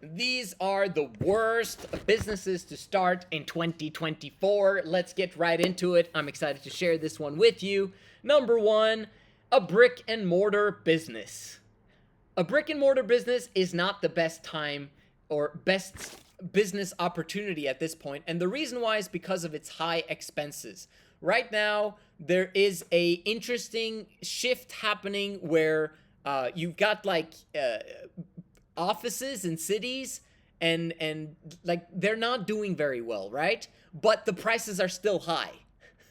These are the worst businesses to start in 2024. Let's get right into it. I'm excited to share this one with you. Number one, a brick and mortar business. A brick and mortar business is not the best time or best business opportunity at this point, and the reason why is because of its high expenses. Right now, there is a interesting shift happening where you've got offices in cities and like they're not doing very well, right? But the prices are still high.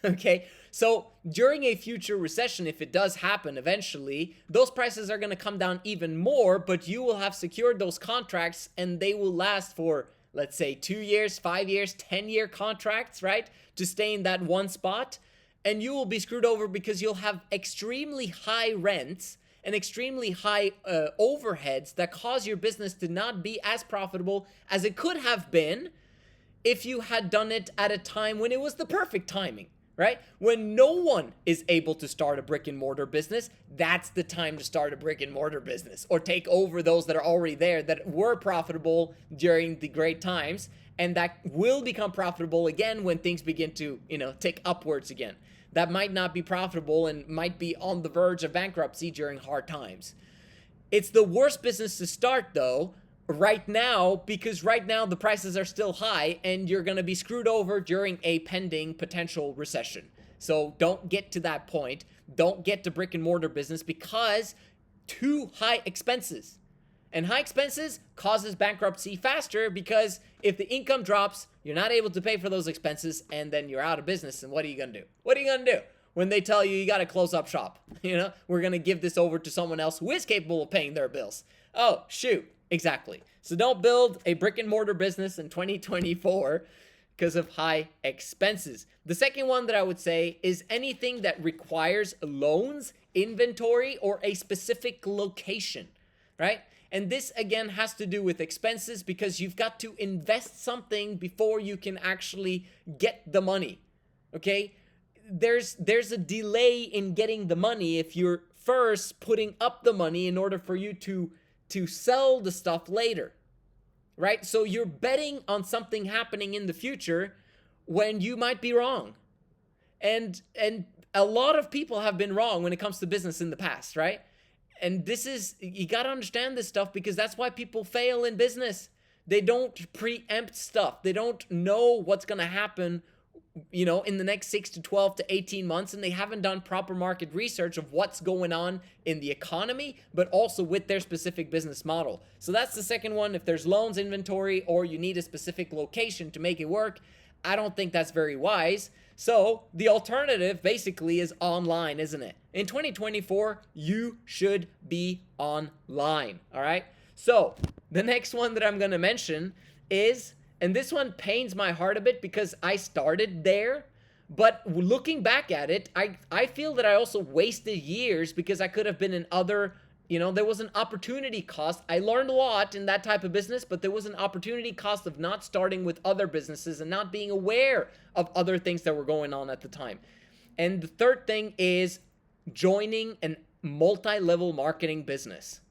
Okay, so during a future recession, if it does happen eventually, those prices are going to come down even more, but you will have secured those contracts and they will last for, let's say, 2 years, 5 years, 10-year contracts, right? To stay in that one spot. And you will be screwed over because you'll have extremely high rents and extremely high overheads that cause your business to not be as profitable as it could have been if you had done it at a time when it was the perfect timing. Right? When no one is able to start a brick and mortar business, that's the time to start a brick and mortar business or take over those that are already there that were profitable during the great times and that will become profitable again when things begin to, tick upwards again. That might not be profitable and might be on the verge of bankruptcy during hard times. It's the worst business to start though, right now, because right now the prices are still high and you're going to be screwed over during a pending potential recession. So don't get to that point. Don't get to brick and mortar business because too high expenses. And high expenses causes bankruptcy faster because if the income drops, you're not able to pay for those expenses and then you're out of business. And what are you going to do? What are you going to do when they tell you got to close up shop? We're going to give this over to someone else who is capable of paying their bills. Oh, shoot. Exactly. So don't build a brick and mortar business in 2024 because of high expenses. The second one that I would say is anything that requires loans, inventory, or a specific location, right? And this again has to do with expenses because you've got to invest something before you can actually get the money. Okay? There's a delay in getting the money if you're first putting up the money in order for you to sell the stuff later, right? So you're betting on something happening in the future when you might be wrong. And a lot of people have been wrong when it comes to business in the past, right? And you got to understand this stuff because that's why people fail in business. They don't preempt stuff. They don't know what's going to happen in the next 6 to 12 to 18 months, and they haven't done proper market research of what's going on in the economy, but also with their specific business model. So that's the second one. If there's loans, inventory, or you need a specific location to make it work, I don't think that's very wise. So the alternative basically is online, isn't it? In 2024, you should be online, all right? So the next one that I'm going to mention is, and this one pains my heart a bit because I started there, but looking back at it, I feel that I also wasted years because I could have been in other, there was an opportunity cost. I learned a lot in that type of business, but there was an opportunity cost of not starting with other businesses and not being aware of other things that were going on at the time. And the third thing is joining a multi-level marketing business.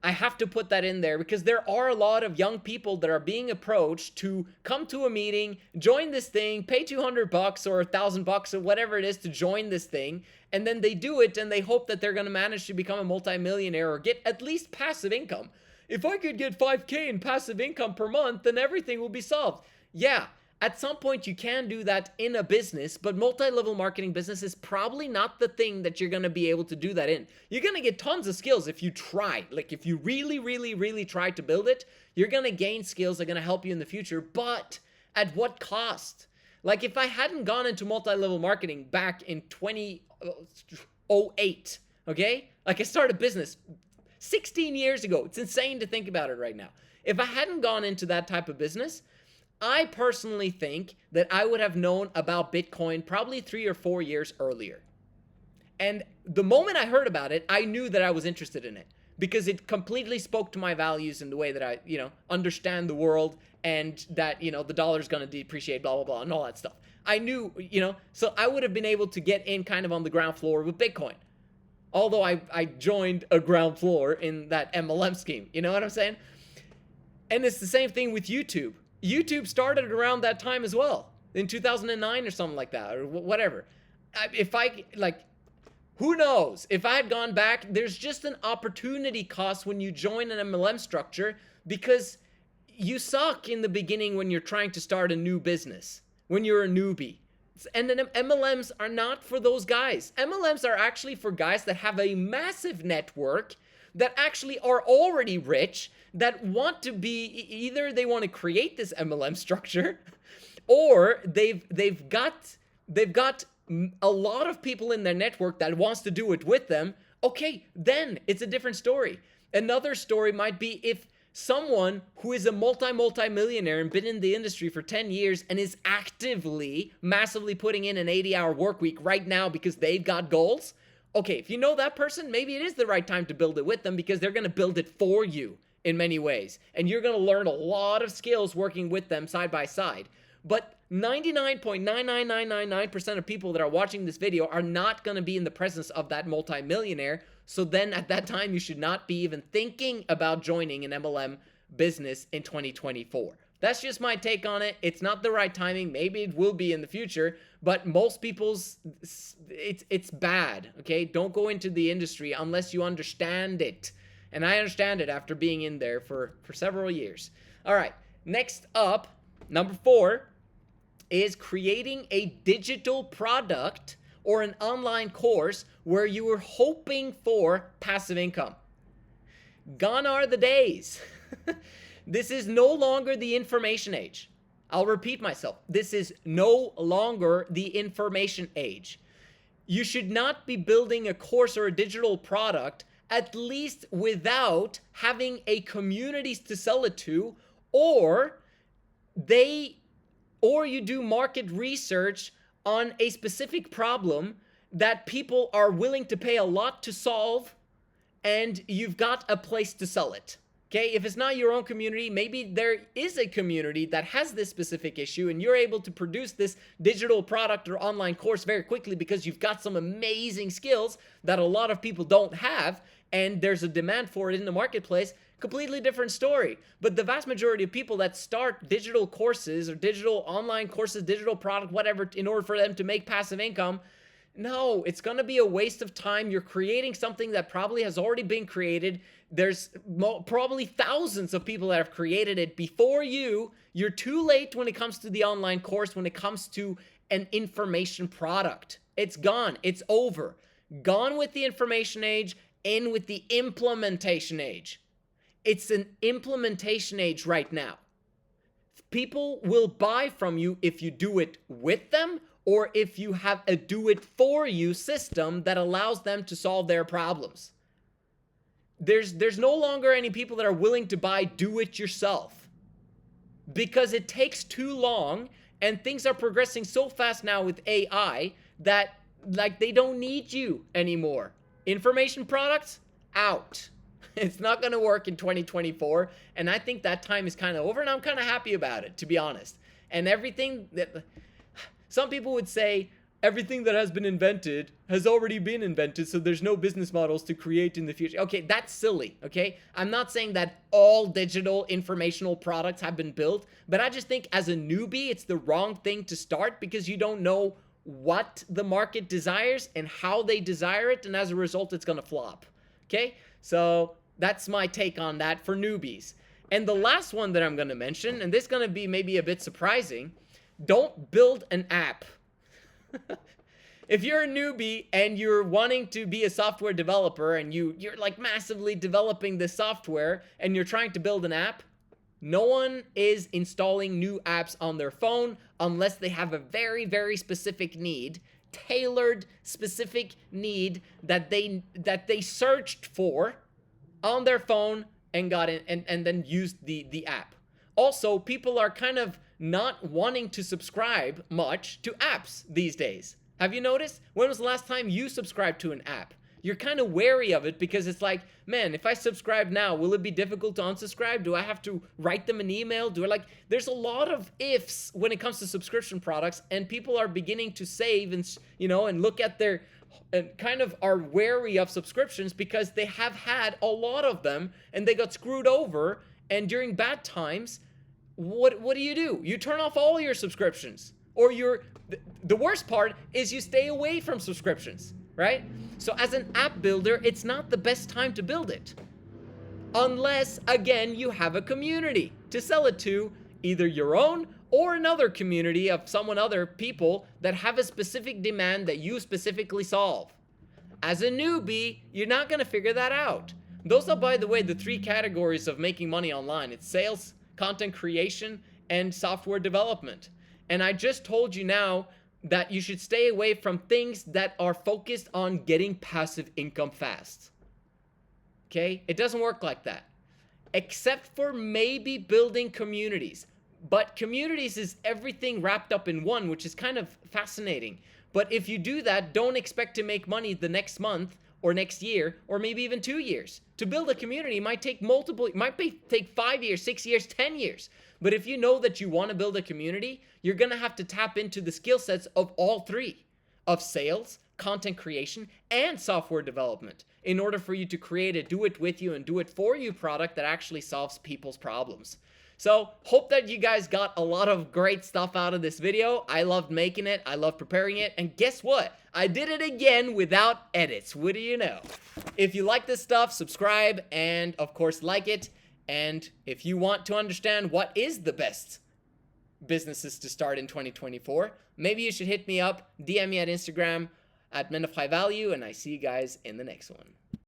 I have to put that in there because there are a lot of young people that are being approached to come to a meeting, join this thing, pay $200 or $1,000 or whatever it is to join this thing. And then they do it and they hope that they're going to manage to become a multimillionaire or get at least passive income. If I could get 5K in passive income per month, then everything will be solved. Yeah. At some point, you can do that in a business, but multi-level marketing business is probably not the thing that you're going to be able to do that in. You're going to get tons of skills if you try. Like if you really, really, really try to build it, you're going to gain skills that are going to help you in the future, but at what cost? Like if I hadn't gone into multi-level marketing back in 2008, okay? Like I started a business 16 years ago. It's insane to think about it right now. If I hadn't gone into that type of business, I personally think that I would have known about Bitcoin probably 3 or 4 years earlier. And the moment I heard about it, I knew that I was interested in it because it completely spoke to my values and the way that I, understand the world and that, the dollar's going to depreciate, blah, blah, blah, and all that stuff. I knew, so I would have been able to get in kind of on the ground floor with Bitcoin. Although I joined a ground floor in that MLM scheme. You know what I'm saying? And it's the same thing with YouTube. YouTube started around that time as well, in 2009 or something like that, or whatever. If I, like, who knows? If I had gone back, there's just an opportunity cost when you join an MLM structure, because you suck in the beginning when you're trying to start a new business, when you're a newbie. And then MLMs are not for those guys. MLMs are actually for guys that have a massive network, that actually are already rich, that want to be, either they want to create this MLM structure, or they've got a lot of people in their network that wants to do it with them. Okay, then it's a different story. Another story might be if someone who is a multi-millionaire and been in the industry for 10 years and is actively, massively putting in an 80-hour work week right now because they've got goals. Okay, if you know that person, maybe it is the right time to build it with them, because they're going to build it for you in many ways. And you're going to learn a lot of skills working with them side by side. But 99.99999% of people that are watching this video are not going to be in the presence of that multimillionaire. So then at that time, you should not be even thinking about joining an MLM business in 2024. That's just my take on it. It's not the right timing. Maybe it will be in the future, but most people's, it's bad, okay? Don't go into the industry unless you understand it. And I understand it after being in there for several years. All right, next up, number 4, is creating a digital product or an online course where you were hoping for passive income. Gone are the days. This is no longer the information age. I'll repeat myself. This is no longer the information age. You should not be building a course or a digital product, at least without having a community to sell it to, or you do market research on a specific problem that people are willing to pay a lot to solve, and you've got a place to sell it. Okay, if it's not your own community, maybe there is a community that has this specific issue, and you're able to produce this digital product or online course very quickly because you've got some amazing skills that a lot of people don't have, and there's a demand for it in the marketplace. Completely different story. But the vast majority of people that start digital courses or digital online courses, digital product, whatever, in order for them to make passive income, no, it's going to be a waste of time. You're creating something that probably has already been created. There's probably thousands of people that have created it before you. You're too late when it comes to the online course, when it comes to an information product. It's gone. It's over. Gone with the information age, in with the implementation age. It's an implementation age right now. People will buy from you if you do it with them, or if you have a do-it-for-you system that allows them to solve their problems. There's no longer any people that are willing to buy do-it-yourself, because it takes too long, and things are progressing so fast now with AI that, like, they don't need you anymore. Information products, out. It's not going to work in 2024, and I think that time is kind of over, and I'm kind of happy about it, to be honest. And everything that... Some people would say everything that has been invented has already been invented, so there's no business models to create in the future. Okay, that's silly, okay? I'm not saying that all digital informational products have been built, but I just think as a newbie, it's the wrong thing to start, because you don't know what the market desires and how they desire it, and as a result, it's going to flop, okay? So that's my take on that for newbies. And the last one that I'm going to mention, and this is going to be maybe a bit surprising, don't build an app. If you're a newbie and you're wanting to be a software developer, and you're like massively developing this software and you're trying to build an app, no one is installing new apps on their phone unless they have a very, very specific need, tailored specific need that they searched for on their phone and got in and then used the app. Also, people are kind of not wanting to subscribe much to apps these days. Have you noticed? When was the last time you subscribed to an app? You're kind of wary of it because it's like, man, if I subscribe now, will it be difficult to unsubscribe? Do I have to write them an email? There's a lot of ifs when it comes to subscription products, and people are beginning to save and look at their, and kind of are wary of subscriptions because they have had a lot of them and they got screwed over. And during bad times, what do? You turn off all your subscriptions, or the worst part is you stay away from subscriptions, right? So as an app builder, it's not the best time to build it. Unless, again, you have a community to sell it to, either your own or another community of other people that have a specific demand that you specifically solve. As a newbie, you're not going to figure that out. Those are, by the way, the 3 categories of making money online. It's sales, content creation, and software development. And I just told you now that you should stay away from things that are focused on getting passive income fast. Okay? It doesn't work like that. Except for maybe building communities. But communities is everything wrapped up in one, which is kind of fascinating. But if you do that, don't expect to make money the next month or next year, or maybe even 2 years. To build a community might take take 5 years, 6 years, 10 years. But if you know that you want to build a community, you're going to have to tap into the skill sets of all 3, of sales, content creation, and software development, in order for you to create a do it with you and do it for you product that actually solves people's problems. So, hope that you guys got a lot of great stuff out of this video. I loved making it. I loved preparing it. And guess what? I did it again without edits. What do you know? If you like this stuff, subscribe and, of course, like it. And if you want to understand what is the best businesses to start in 2024, maybe you should hit me up, DM me at Instagram at Men of High Value, and I see you guys in the next one.